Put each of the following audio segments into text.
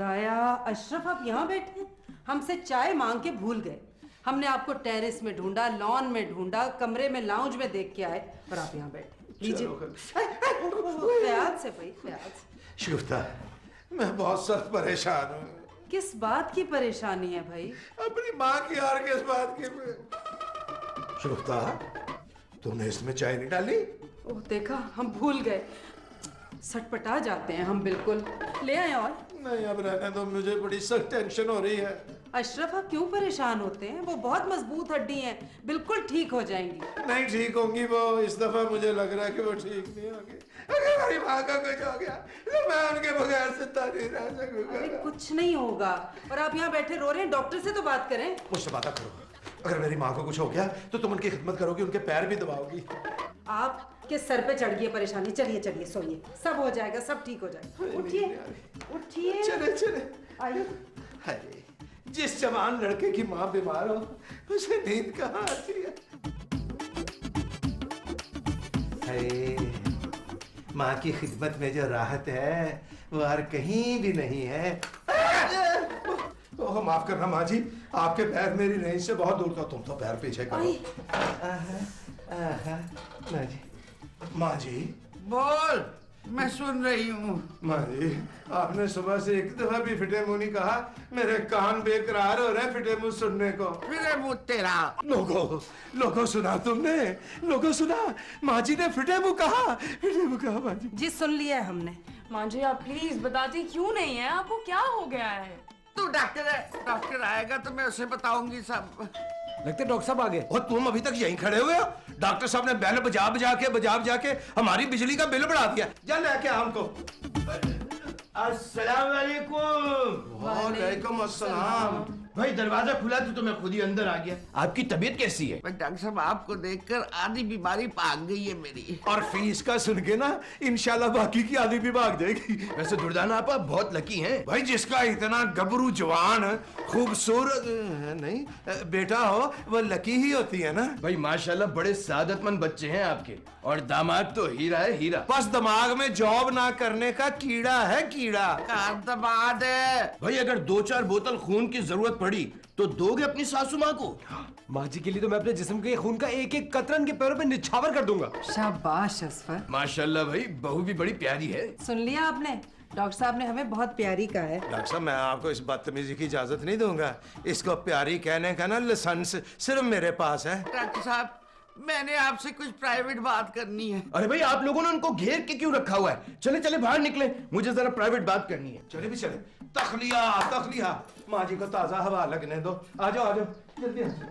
खुदाया, अशरफ आप यहाँ बैठे हैं? हमसे चाय मांग के भूल गए। हमने आपको टेरेस में ढूंढा, लॉन में ढूंढा, कमरे में, लाउंज में देख के आए, पर आप यहाँ बैठे। लीजिए। ख्याल से भाई, ख्याल से। शुफ्ता, मैं बहुत सख्त परेशान हूँ। किस बात की परेशानी है भाई? अपनी माँ की और किस बात की? शुफ्ता, तुमने इसमें चाय नहीं डाली? ओह देखा, हम भूल गए। सटपटा जाते हैं हम बिल्कुल। ले आए और? नहीं, अब रहने दो, मुझे बड़ी सख्त टेंशन हो रही है। अशरफ आप क्यों परेशान होते हैं? वो बहुत मजबूत हड्डी हैं, बिल्कुल ठीक हो जाएंगी। नहीं ठीक होंगी वो, इस दफा मुझे लग रहा है कि वो ठीक नहीं होगी। अगर मेरी माँ का कुछ हो गया तो मैं उनके बगैर जिंदा नहीं रह सकूंगा। अरे कुछ नहीं होगा। और आप यहाँ बैठे रो रहे हैं, डॉक्टर से तो बात करें। मुझसे बात करो। अगर मेरी माँ को कुछ हो गया तो तुम उनकी खिदमत करोगी, उनके पैर भी दबाओगी। आपके सर पे चढ़ गई है परेशानी। चलिए चलिए, सोइए, सब हो जाएगा, सब ठीक हो जाएगा। उठिए उठिए। चले चले। आइए। अरे जिस जवान लड़के की माँ बीमार हो उसे नींद कहाँ आती है? अरे माँ की खिदमत में जो राहत है वो और कहीं भी नहीं है। ओह माफ करना माँ जी, आपके पैर मेरी रेंज से बहुत दूर था। तुम तो पैर पीछे करो। माँ जी, माँ जी। बोल, मैं सुन रही हूँ। माँ जी, आपने सुबह से एक दफा भी फिटे मुंह नहीं कहा। मेरे कान बेकरार हो रहे हैं फिटे मुंह सुनने को। फिर मुँह तेरा। लोगों सुना तुमने? लोगों सुना? माँ जी ने फिटे मुंह कहा, फिटे मुंह कहा। माँ जी जी सुन लिया है हमने। माँ जी आप प्लीज बताती क्यों नहीं है? आपको क्या हो गया है? तू डॉक्टर है, डॉक्टर आएगा तो मैं उसे बताऊंगी सब। लगता है डॉक्टर साहब आ गए। और तुम अभी तक यहीं खड़े हुए हो? डॉक्टर साहब ने बैल बजा बजा के हमारी बिजली का बिल बढ़ा दिया। जा लेके आ हमको। अस्सलाम वालेकुम। वालेकुम अस्सलाम। भाई दरवाजा खुला तो मैं खुद ही अंदर आ गया। आपकी तबीयत कैसी है? डॉक्टर साहब आपको देखकर आधी बीमारी भाग गई है मेरी। और फीस का सुन के ना इंशाल्लाह बाकी की आधी भी भाग जाएगी। वैसे दुर्दाना आप बहुत लकी हैं। भाई जिसका इतना गबरू जवान खूबसूरत नहीं बेटा हो वो लकी ही होती है ना। भाई माशाल्लाह बड़े सादतमंद बच्चे हैं आपके, और दामाद तो हीरा है हीरा। बस दिमाग में जॉब ना करने का कीड़ा है कीड़ा। दबाद है। भाई अगर 2-4 बोतल खून की जरूरत पड़ी तो दोगे अपनी सासू माँ को? माँ जी के लिए तो मैं अपने जिस्म के खून का एक एक कतरा इनके पैरों पे निछावर कर दूंगा। शाबाश असफर। माशाल्लाह भाई बहू भी बड़ी प्यारी है। सुन लिया आपने? डॉक्टर साहब ने हमें बहुत प्यारी कहा है। डॉक्टर साहब मैं आपको इस बदतमीजी की इजाजत नहीं दूंगा। इसको प्यारी कहने का ना लाइसेंस सिर्फ मेरे पास है। डॉक्टर साहब मैंने आपसे कुछ प्राइवेट बात करनी है। अरे भाई आप लोगों ने उनको घेर के क्यों रखा हुआ है? चले चले बाहर निकले, मुझे जरा प्राइवेट बात करनी है। चले भी चले। तखलिया माँ जी को ताजा हवा लगने दो। आ जाओ जल्दी आ जाओ।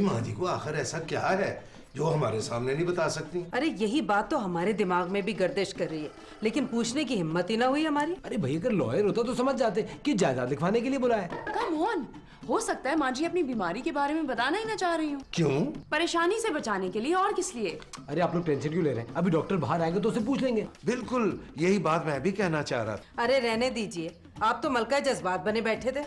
माँ जी को आखिर ऐसा क्या है जो हमारे सामने नहीं बता सकती? अरे यही बात तो हमारे दिमाग में भी गर्दिश कर रही है, लेकिन पूछने की हिम्मत ही ना हुई हमारी। अरे भाई अगर लॉयर होता तो समझ जाते कि जायदाद लिखवाने के लिए बुलाया। कम ऑन, हो सकता है माँ जी अपनी बीमारी के बारे में बताना ही ना चाह रही हूँ। क्यों? परेशानी से बचाने के लिए, और किस लिए? अरे आप लोग टेंशन क्यों ले रहे हैं? अभी डॉक्टर बाहर आएंगे तो उसे पूछ लेंगे। बिल्कुल यही बात मैं भी कहना चाह रहा था। अरे रहने दीजिए, आप तो मलका जज्बात बने बैठे थे।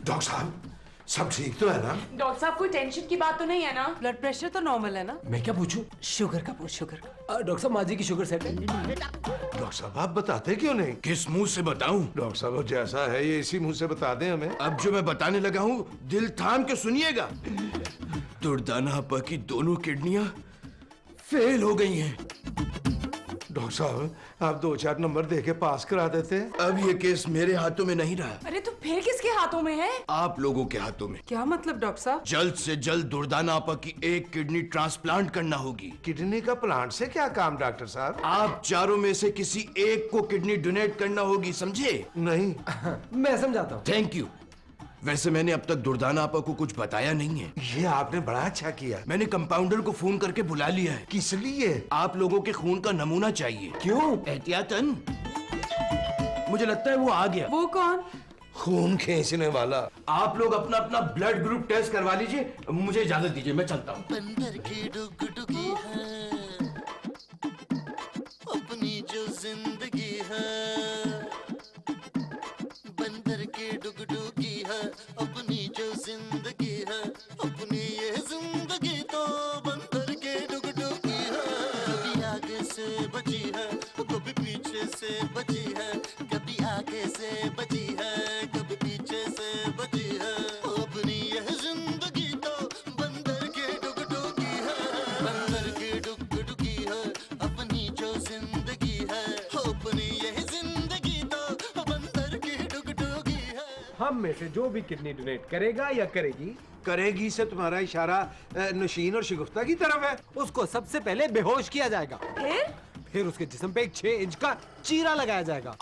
डॉक्टर साहब सब ठीक तो है ना? डॉक्टर साहब कोई टेंशन की बात तो नहीं है ना? ब्लड प्रेशर तो नॉर्मल है ना? मैं क्या पूछूं? शुगर का पूछ, शुगर का। डॉक्टर साहब माँ जी की शुगर सेट है। डॉक्टर साहब आप बताते क्यों नहीं? किस मुंह से बताऊं? डॉक्टर साहब जैसा है ये इसी मुंह से बता दें हमें। अब जो मैं बताने लगा हूं दिल थाम के सुनिएगा। दुर्दाना आपा की दोनों किडनियां फेल हो गई हैं। डॉक्टर साहब आप 2-4 नंबर दे के पास करा देते। अब ये केस मेरे हाथों में नहीं रहा, अरे तो फिर किसके हाथों में है? आप लोगों के हाथों में। क्या मतलब डॉक्टर साहब? जल्द से जल्द दुर्दाना आपा की एक किडनी ट्रांसप्लांट करना होगी। किडनी का प्लांट से क्या काम डॉक्टर साहब? आप चारों में से किसी एक को किडनी डोनेट करना होगी, समझे? नहीं। मैं समझाता हूँ। Thank you. वैसे मैंने अब तक दुर्दाना आपा को कुछ बताया नहीं है। ये आपने बड़ा अच्छा किया। मैंने कंपाउंडर को फोन करके बुला लिया है। किस लिए? आप लोगों के खून का नमूना चाहिए। क्यों? एहतियातन। मुझे लगता है वो आ गया। वो कौन? खून खींचने वाला। आप लोग अपना अपना ब्लड ग्रुप टेस्ट करवा लीजिए, मुझे इजाजत दीजिए, मैं चलता हूँ। बंदर की डुगडुगी है अपनी जो जिंदगी है, बंदर की डुगडुगी है अपनी जो जिंदगी है, अपनी ये जिंदगी तो बंदर अपनी यही जिंदगी तो बंदर की डुगडुगी है। हम में से जो भी किडनी डोनेट करेगा या करेगी, करेगी से तुम्हारा इशारा नशीन और शिगुफ्ता की तरफ है। उसको सबसे पहले बेहोश किया जाएगा, फिर उसके जिस्म पे एक 6 इंच का चीरा लगाया जाएगा।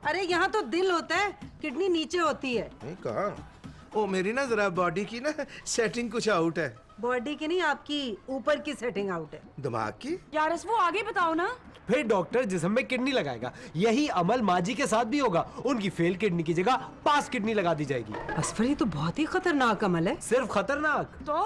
अरे यहाँ तो दिल होता है, किडनी नीचे होती है। नहीं कहा, ओ मेरी ना जरा बॉडी की ना सेटिंग कुछ आउट है। बॉडी की नहीं, आपकी ऊपर की सेटिंग आउट है। दिमाग की। यार वो आगे बताओ ना। फिर डॉक्टर जिस्म में किडनी लगाएगा। यही अमल माँ जी के साथ भी होगा। उनकी फेल किडनी की जगह पास किडनी लगा दी जाएगी। असफर, ये तो बहुत ही खतरनाक अमल है। सिर्फ खतरनाक, तो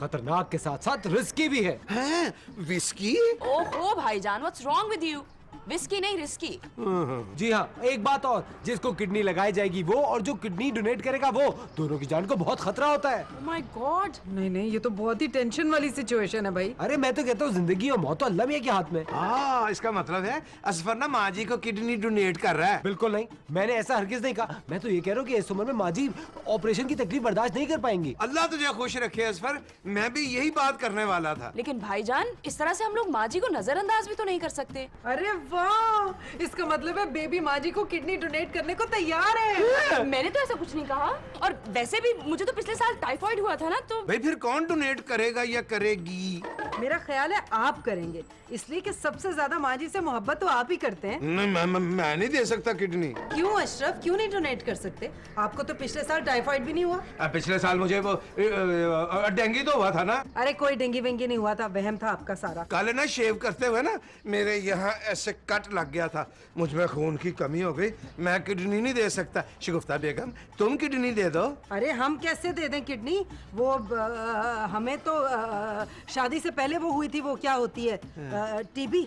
खतरनाक के साथ साथ रिस्की भी है। हैं? विस्की? ओहो भाईजान, what's wrong with you? Whisky नहीं, रिस्की। जी हाँ, एक बात और, जिसको किडनी लगाई जाएगी वो और जो किडनी डोनेट करेगा वो, दोनों की जान को बहुत खतरा होता है। Oh my God. नहीं नहीं, ये तो बहुत ही टेंशन वाली सिचुएशन है भाई। अरे मैं तो कहता हूँ जिंदगी और मौत तो अल्लाह मियां के हाथ में। इसका मतलब है असफर ना माँ जी को किडनी डोनेट कर रहा है। बिल्कुल नहीं, मैंने ऐसा हरगिज नहीं कहा। मैं तो ये कह रहा हूँ कि इस उम्र में माँ जी ऑपरेशन की तकलीफ बर्दाश्त नहीं कर पाएंगी। अल्लाह तुझे खुश रखे असफर, मैं भी यही बात करने वाला था। लेकिन भाईजान, इस तरह से हम लोग माँ जी को नजरअंदाज भी तो नहीं कर सकते। अरे वाह, इसका मतलब है बेबी माँ जी को किडनी डोनेट करने को तैयार है। मैंने तो ऐसा कुछ नहीं कहा। और वैसे भी मुझे तो पिछले साल टाइफाइड हुआ था ना, तो भाई फिर कौन डोनेट करेगा या करेगी? मेरा ख्याल है आप करेंगे, इसलिए कि सबसे ज्यादा माँ जी से मोहब्बत तो आप ही करते हैं। नहीं मैं नहीं दे सकता किडनी। क्यों अशरफ, क्यों नहीं डोनेट कर सकते? आपको तो पिछले साल टाइफाइड भी नहीं हुआ। पिछले साल मुझे वो डेंगू तो हुआ था ना। अरे कोई डेंगी वेंगी नहीं हुआ था, वहम था आपका सारा। कल ना शेव करते हुए ना मेरे यहाँ ऐसे कट लग गया था, मुझ में खून की कमी हो गई। मैं किडनी नहीं दे सकता। शिगुफ्ता बेगम, तुम किडनी दे दो। अरे हम कैसे दे दें किडनी? वो हमें तो शादी से पहले वो हुई थी, वो क्या होती है, टीबी।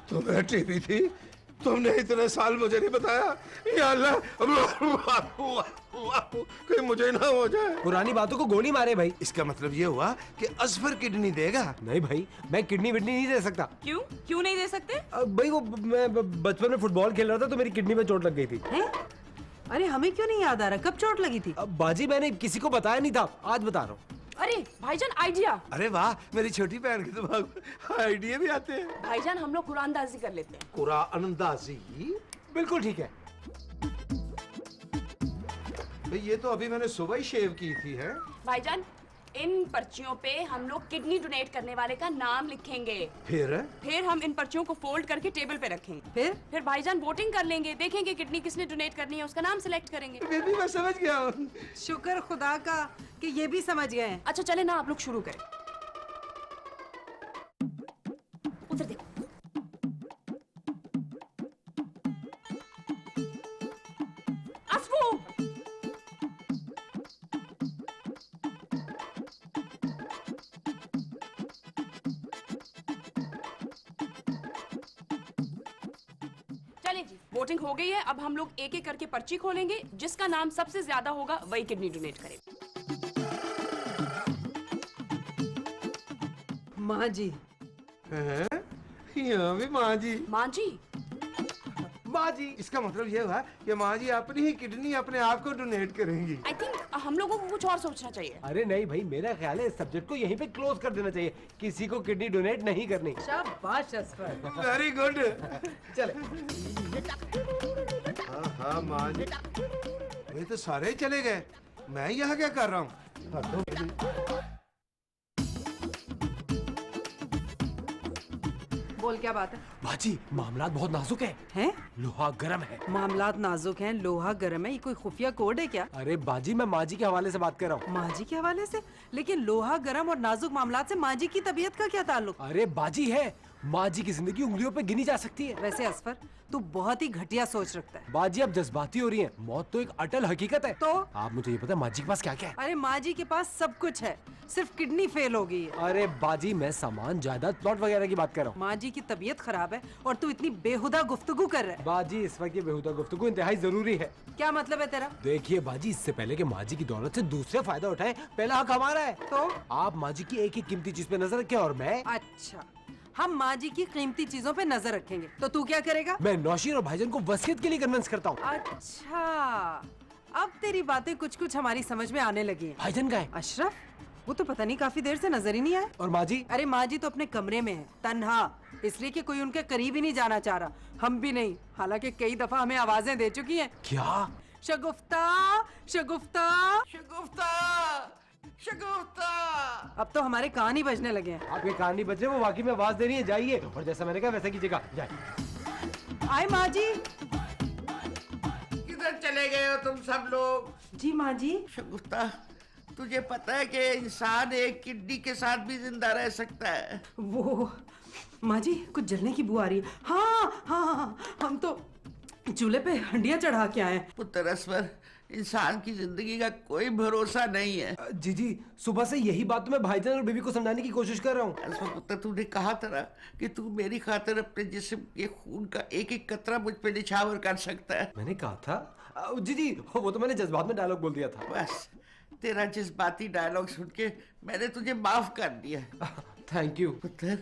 तुम्हें टीबी थी? तुमने इतने साल मुझे नहीं बताया। या अल्लाह, कहीं मुझे ना हो जाए। पुरानी बातों को गोली मारे भाई। इसका मतलब ये हुआ कि असफर किडनी देगा? नहीं भाई, मैं किडनी विडनी नहीं दे सकता। क्यों क्यों नहीं दे सकते? भाई वो मैं बचपन में फुटबॉल खेल रहा था तो मेरी किडनी में चोट लग गई थी। हैं? अरे हमें क्यों नहीं याद आ रहा, कब चोट लगी थी? अब बाजी मैंने किसी को बताया नहीं था, आज बता रहा हूँ। अरे भाईजान, आइडिया। अरे वाह, मेरी छोटी बहन के दिमाग में आइडिया भी आते हैं। भाईजान, हम लोग कुरानदाजी कर लेते हैं। कुरान अंदाजी? बिल्कुल ठीक है। भाई ये तो अभी मैंने सुबह ही शेव की थी है। भाईजान, इन पर्चियों पे हम लोग किडनी डोनेट करने वाले का नाम लिखेंगे। फिर हम इन पर्चियों को फोल्ड करके टेबल पे रखेंगे। फिर भाईजान वोटिंग कर लेंगे, देखेंगे किडनी किसने डोनेट करनी है, उसका नाम सिलेक्ट करेंगे। बेबी मैं समझ गया हूँ। शुक्र खुदा का कि ये भी समझ गए हैं। अच्छा चले ना, आप लोग शुरू करें। उधर देखो। अस्फू! चलिए जी, वोटिंग हो गई है। अब हम लोग एक एक करके पर्ची खोलेंगे, जिसका नाम सबसे ज्यादा होगा वही किडनी डोनेट करेगा। माँ जी। हैं? यहाँ भी माँ जी। माँ जी, माँ जी, इसका मतलब ये हुआ कि माँ जी अपनी ही किडनी अपने आप को डोनेट करेंगी। आई थिंक हम लोगों को कुछ और सोचना चाहिए। अरे नहीं भाई, मेरा ख्याल है इस सब्जेक्ट को यहीं पे क्लोज कर देना चाहिए। किसी को किडनी डोनेट नहीं करनी। शाबाश असफर। Very good. चले। हाँ माँ जी, ये तो सारे ही चले गए, मैं यहाँ क्या कर रहा हूँ? बोल, क्या बात है? बाजी, मामलात बहुत नाजुक है। हैं? लोहा गर्म है। मामलात नाजुक हैं, लोहा गर्म है, ये कोई खुफिया कोड है क्या? अरे बाजी, मैं माँ जी के हवाले से बात कर रहा हूँ। माँ जी के हवाले से? लेकिन लोहा गर्म और नाजुक मामलात से माँ जी की तबीयत का क्या ताल्लुक? अरे बाजी है, माँ जी की जिंदगी उंगलियों पे गिनी जा सकती है। वैसे असफर, तू बहुत ही घटिया सोच रखता है। बाजी अब जज्बाती हो रही है, मौत तो एक अटल हकीकत है। तो आप मुझे ये पता है माँ जी के पास क्या क्या है? अरे माँ जी के पास सब कुछ है, सिर्फ किडनी फेल हो गई है। अरे बाजी, मैं सामान, जायदाद, प्लॉट वगैरह की बात कर रहा हूँ। माँ जी की तबीयत खराब है और तू इतनी बेहुदा गुफ्तगू कर रहा है। बाजी, इस वक्त ये बेहुदा गुफ्तगू इंतहाई जरूरी है। क्या मतलब है तेरा? देखिए बाजी, इससे पहले कि माँ जी की दौलत से दूसरे फायदा उठाए, पहला हक हमारा है। तो आप माँ जी की एक एक कीमती चीज पे नजर रखें और मैं अच्छा, हम माँ जी की कीमती चीजों पे नजर रखेंगे। तो तू क्या करेगा? मैं नौशीन और भाईजान को वसीयत के लिए कन्विंस करता हूँ। अच्छा, अब तेरी बातें कुछ कुछ हमारी समझ में आने लगी हैं। भाईजान का है। अशरफ, वो तो पता नहीं काफी देर से नजर ही नहीं आया। और माँ जी? अरे माँ जी तो अपने कमरे में है, तन्हा, इसलिए कि कोई उनके करीब ही नहीं जाना चाह रहा। हम भी नहीं, हालांकि कई दफा हमें आवाजें दे चुकी हैं। क्या? शगुफ्ता, शगुफ्ता, शगुफ्ता, शगुफ्ता। अब तो हमारे कान ही बजने लगे हैं। आपके कान नहीं बज रहे, वो वाकई में आवाज दे रही है। जाइए और जैसा मैंने कहा वैसा कीजिएगा। जाइए। आए माँ जी। किधर चले गए हो तुम सब लोग? जी माँ जी। शगुफ्ता, तुझे पता है कि इंसान एक किडनी के साथ भी जिंदा रह सकता है? वो माँ जी कुछ जलने की बू आ रही है। हाँ हाँ हाँ, हम तो चूल्हे पे हंडियां चढ़ा के आए हैं। पुत्र असवर, इंसान की जिंदगी का कोई भरोसा नहीं है। जी जी, सुबह से यही बात तो मैं भाईजान और बीबी को समझाने की कोशिश कर रहा हूँ। असवर पुत्र, तूने कहा था ना कि तू मेरी खातिर अपने जिस्म के खून का एक एक कतरा मुझ पे निछावर कर सकता है। मैंने कहा था जी जी, वो तो मैंने जज्बात में डायलॉग बोल दिया था। बस तेरा जज्बाती डायलॉग सुन के मैंने तुझे माफ कर दिया। Thank you. पुत्र,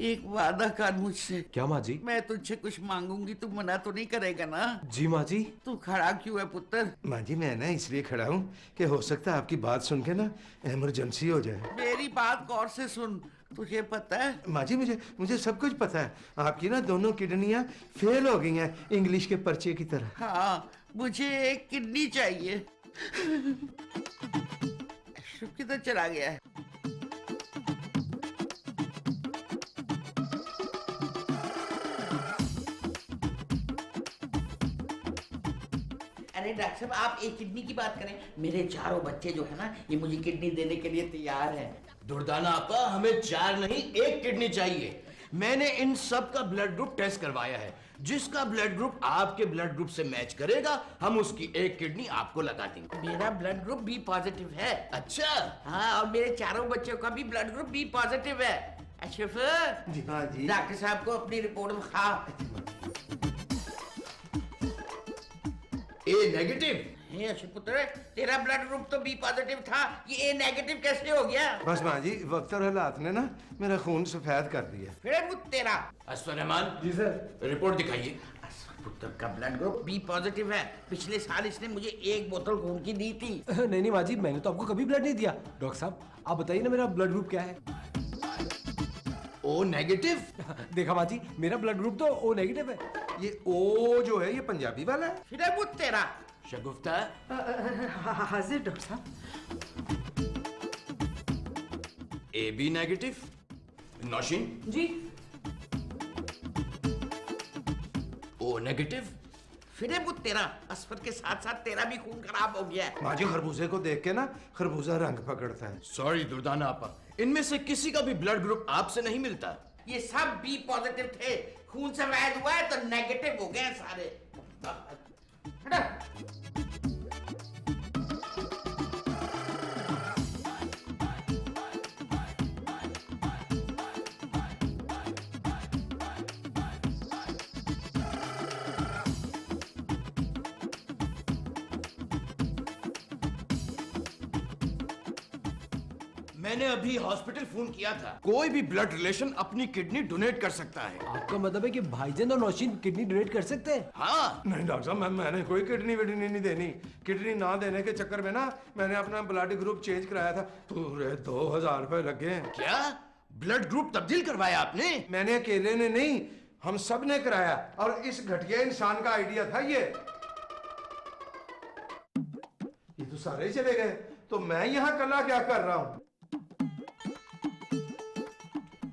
एक वादा कर मुझसे। क्या माँ जी? मैं तुझसे कुछ मांगूंगी, तू मना तो नहीं करेगा ना? जी माँ जी। तू खड़ा क्यों है पुत्र? माँ जी मैं ना इसलिए खड़ा हूँ कि हो सकता है आपकी बात सुन के ना इमरजेंसी हो जाए। मेरी बात गौर से सुन, तुझे पता है? माँ जी मुझे सब कुछ पता है। आपकी ना दोनों किडनियाँ फेल हो गई हैं इंग्लिश के पर्चे की तरह। हाँ, मुझे एक किडनी चाहिए। शुभ किधर चला गया है? अरे डॉक्टर साहब, आप एक किडनी की बात करें। मेरे चारों बच्चे जो है ना, ये मुझे किडनी देने के लिए तैयार हैं। दुर्दाना आपा, हमें 4 नहीं 1 किडनी चाहिए। मैंने इन सब का ब्लड ग्रुप टेस्ट करवाया है। जिसका ब्लड ग्रुप आपके ब्लड ग्रुप से मैच करेगा, हम उसकी 1 किडनी आपको लगा देंगे। मेरा ब्लड ग्रुप बी पॉजिटिव है। अच्छा? हाँ, और मेरे चारों बच्चों का भी ब्लड ग्रुप बी पॉजिटिव है। अशरफ, जी हाँ जी। डॉक्टर साहब को अपनी रिपोर्ट दिखा। ए नेगेटिव। हे अशरफ पुत्र, तेरा ब्लड ग्रुप तो बी पॉजिटिव था, ये ए नेगेटिव कैसे हो गया? बस माँ जी वक्त और हालात ने ना मेरा खून सफेद कर दिया। फिर मुझ तेरा असफर रहमान जी सर। रिपोर्ट दिखाइए। अशरफ पुत्र का ब्लड ग्रुप बी पॉजिटिव है। पिछले साल इसने मुझे 1 बोतल खून की दी थी। नहीं माँ जी, मैंने तो आपको कभी ब्लड नहीं दिया। डॉक्टर साहब आप बताइए ना मेरा ब्लड ग्रुप क्या है? O negative. देखा माँ जी, मेरा ब्लड ग्रुप तो ओ नेगेटिव है। ये ओ जो है ये पंजाबी वाला है। फिर मुझ तेरा। शगुफ्ता, हाजिर डॉक्टर साहब। A B negative. नौशीन, जी। O negative. फिर मुझ तेरा। असफर के साथ साथ तेरा भी खून खराब हो गया है। माँ जी खरबूजे को देख के ना खरबूजा रंग पकड़ता है। सॉरी दुर्दाना आपा, इनमें से किसी का भी ब्लड ग्रुप आपसे नहीं मिलता। ये सब बी पॉजिटिव थे, खून से वैद हुआ है तो नेगेटिव हो गए सारे। हटा। मैंने अभी हॉस्पिटल फोन किया था। कोई भी ब्लड रिलेशन अपनी किडनी डोनेट कर सकता है। आपका मतलब है कि भाईजान और नौशीन किडनी डोनेट कर सकते हैं? हाँ। नहीं डॉक्टर साहब मैंने कोई किडनी विडनी नहीं देनी। किडनी ना देने के चक्कर में ना मैंने अपना ब्लड ग्रुप चेंज कराया था, पूरे 2000 रुपए लगे हैं। क्या ब्लड ग्रुप तब्दील करवाया आपने? मैंने अकेले ने नहीं, हम सब ने कराया। और इस घटिया इंसान का आइडिया था ये तो सारे ही चले गए, तो मैं यहाँ कल्ला क्या कर रहा हूँ?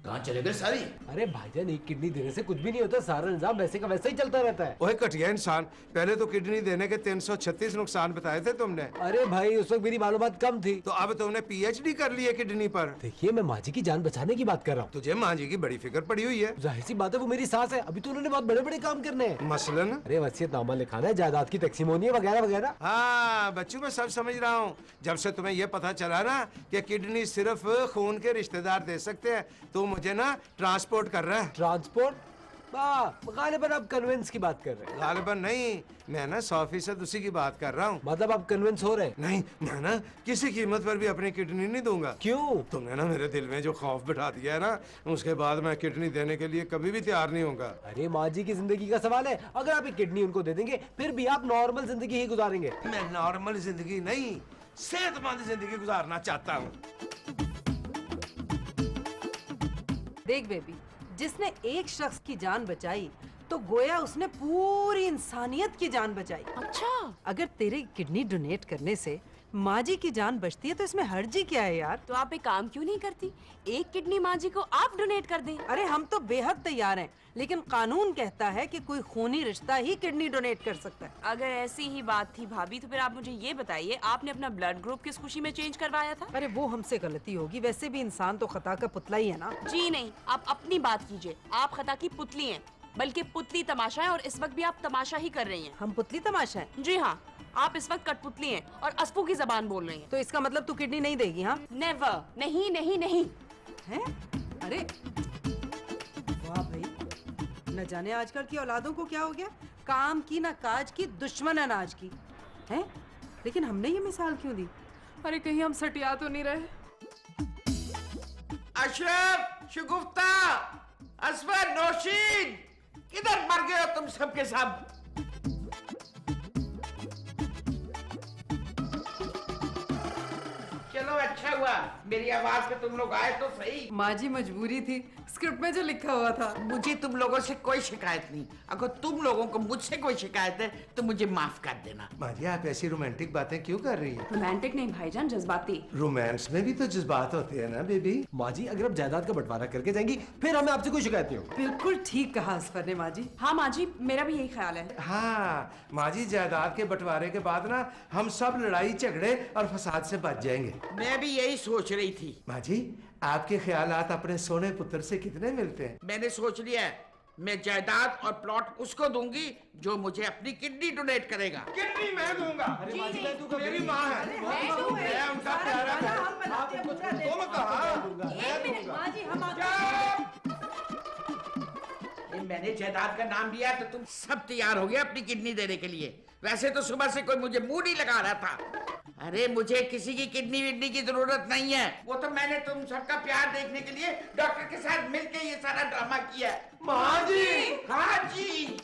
कहाँ चले गए सारी? अरे भाईजान, एक किडनी देने से कुछ भी नहीं होता, सारा निजाम वैसे का वैसा ही चलता रहता है। ओए घटिया इंसान, पहले तो किडनी देने के 336 नुकसान बताए थे तुमने। अरे भाई उस वक्त मेरी मालूमात कम थी। तो अब तुमने पीएचडी कर ली है किडनी पर। देखिए मैं माँ जी की जान बचाने की बात कर रहा हूँ। तुझे माँ जी की बड़ी फिक्र पड़ी हुई है। जाहिर सी बात है, वो मेरी सास है। अभी तो उन्होंने बहुत बड़े बड़े काम करने हैं। मसलन? अरे वसीयतनामा लिखाना है, जायदाद की तकसीम होनी है, वगैरह वगैरह। हाँ बच्चों मैं सब समझ रहा हूँ। जब से तुम्हें ये पता चला ना कि किडनी सिर्फ खून के रिश्तेदार दे सकते हैं, तो मुझे ना ट्रांसपोर्ट कर रहा है। ट्रांसपोर्ट? गालिबन आप कन्वेंस की बात कर रहे हैं। गालिबन नहीं, मैं ना 100% उसी की बात कर रहा हूँ। मतलब आप कन्वेंस हो रहे हैं? नहीं, मैं ना किसी कीमत पर भी अपनी किडनी नहीं दूंगा। क्यों? तुमने ना मेरे दिल में जो खौफ बिठा दिया है ना, उसके बाद मैं किडनी देने के लिए कभी भी तैयार नहीं होऊंगा। अरे माँ जी की जिंदगी का सवाल है। अगर आप एक किडनी उनको दे देंगे, फिर भी आप नॉर्मल जिंदगी ही गुजारेंगे। मैं नॉर्मल जिंदगी नहीं, सेहतमंद जिंदगी गुजारना चाहता हूँ। देख बेबी, जिसने एक शख्स की जान बचाई तो गोया उसने पूरी इंसानियत की जान बचाई। अच्छा, अगर तेरे किडनी डोनेट करने से माँ जी की जान बचती है तो इसमें हर्जी क्या है यार? तो आप एक काम क्यों नहीं करती, एक किडनी माँ जी को आप डोनेट कर दें। अरे हम तो बेहद तैयार हैं, लेकिन कानून कहता है कि कोई खूनी रिश्ता ही किडनी डोनेट कर सकता है। अगर ऐसी ही बात थी भाभी, तो फिर आप मुझे ये बताइए, आपने अपना ब्लड ग्रुप किस खुशी में चेंज करवाया था? अरे वो हमसे गलती होगी, वैसे भी इंसान तो खता का पुतला ही है ना। जी नहीं, आप अपनी बात कीजिए। आप खता की पुतली हैं, बल्कि पुतली तमाशा है, और इस वक्त भी आप तमाशा ही कर रही हैं। हम पुतली तमाशा है? जी हाँ, आप इस वक्त कठपुतली हैं और अस्फू की जबान बोल रही हैं। तो इसका मतलब तू किडनी नहीं देगी? हाँ, नेवर, नहीं नहीं नहीं। हैं? अरे वाह भाई, न जाने आजकल की औलादों को क्या हो गया, काम की ना काज की, दुश्मन अनाज की। हैं? लेकिन हमने ये मिसाल क्यों दी? अरे कहीं हम सटिया तो नहीं रहे? अशरफ, शगुफ्ता, असफर, नौशीन, किधर मर गए हो तुम सबके सब? चलो अच्छा हुआ मेरी आवाज पे तुम लोग आए तो सही। माँ जी मजबूरी थी, स्क्रिप्ट में जो लिखा हुआ था। मुझे तुम लोगों से कोई शिकायत नहीं। अगर तुम लोगों को मुझसे कोई शिकायत है तो मुझे माफ कर देना। माँ जी, आप ऐसी रोमांटिक बातें क्यों कर रही हैं? रोमांटिक नहीं भाईजान, जज्बाती। रोमांस में भी तो जज्बात होते हैं ना बेबी। माँ जी, अगर आप जायदाद का बंटवारा करके जाएंगी फिर हमें आपसे कोई शिकायत नहीं होगी। बिल्कुल ठीक कहा असफर ने माँ जी। हाँ माँ जी, मेरा भी यही ख्याल है। हाँ माँ जी, जायदाद के बंटवारे के बाद ना हम सब लड़ाई झगड़े और फसाद से बच जाएंगे। मैं भी यही सोच रही थी। माँ जी, आपके ख्यालात अपने सोने पुत्र से कितने मिलते हैं? मैंने सोच लिया है, मैं जायदाद और प्लॉट उसको दूंगी जो मुझे अपनी किडनी डोनेट करेगा। किडनी मैं दूंगा। मेरी माँ है, मैं उनका प्यारा तुम कहा? माँ जी हम ये मैंने जायदाद का नाम लिया तो तुम सब तैयार हो गए अपनी किडनी देने के लिए। वैसे तो सुबह से कोई मुझे मुंह नहीं लगा रहा था। अरे मुझे किसी की किडनी विडनी की जरूरत नहीं है। वो तो मैंने तुम सबका प्यार देखने के लिए डॉक्टर के साथ मिलकर ये सारा ड्रामा किया है। माँ जी, हाँ जी।